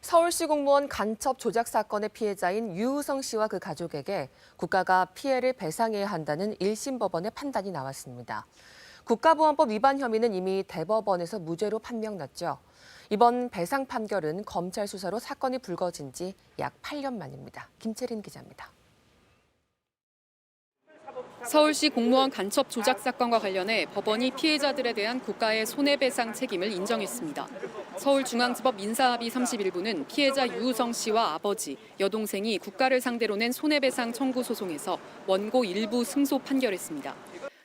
서울시 공무원 간첩 조작 사건의 피해자인 유우성 씨와 그 가족에게 국가가 피해를 배상해야 한다는 1심 법원의 판단이 나왔습니다. 국가보안법 위반 혐의는 이미 대법원에서 무죄로 판명났죠. 이번 배상 판결은 검찰 수사로 사건이 불거진 지 약 8년 만입니다. 김채린 기자입니다. 서울시 공무원 간첩 조작 사건과 관련해 법원이 피해자들에 대한 국가의 손해배상 책임을 인정했습니다. 서울중앙지법 민사합의 31부는 피해자 유우성 씨와 아버지, 여동생이 국가를 상대로 낸 손해배상 청구 소송에서 원고 일부 승소 판결했습니다.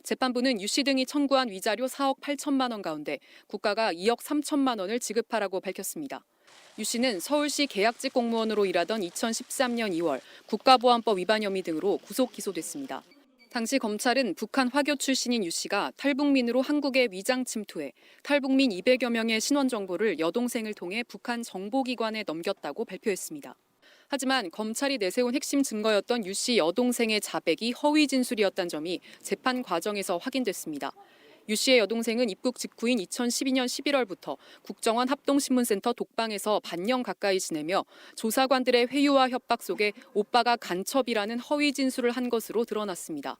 재판부는 유 씨 등이 청구한 위자료 4억 8천만 원 가운데 국가가 2억 3천만 원을 지급하라고 밝혔습니다. 유 씨는 서울시 계약직 공무원으로 일하던 2013년 2월 국가보안법 위반 혐의 등으로 구속 기소됐습니다. 당시 검찰은 북한 화교 출신인 유 씨가 탈북민으로 한국에 위장 침투해 탈북민 200여 명의 신원 정보를 여동생을 통해 북한 정보기관에 넘겼다고 발표했습니다. 하지만 검찰이 내세운 핵심 증거였던 유 씨 여동생의 자백이 허위 진술이었다는 점이 재판 과정에서 확인됐습니다. 유 씨의 여동생은 입국 직후인 2012년 11월부터 국정원 합동신문센터 독방에서 반년 가까이 지내며 조사관들의 회유와 협박 속에 오빠가 간첩이라는 허위 진술을 한 것으로 드러났습니다.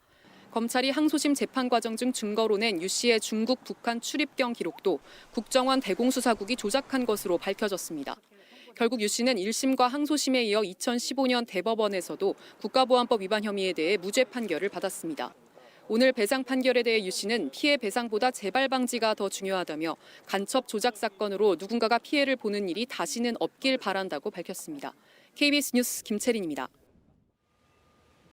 검찰이 항소심 재판 과정 중 증거로 낸 유 씨의 중국, 북한 출입경 기록도 국정원 대공수사국이 조작한 것으로 밝혀졌습니다. 결국 유 씨는 1심과 항소심에 이어 2015년 대법원에서도 국가보안법 위반 혐의에 대해 무죄 판결을 받았습니다. 오늘 배상 판결에 대해 유 씨는 피해 배상보다 재발 방지가 더 중요하다며 간첩 조작 사건으로 누군가가 피해를 보는 일이 다시는 없길 바란다고 밝혔습니다. KBS 뉴스 김채린입니다.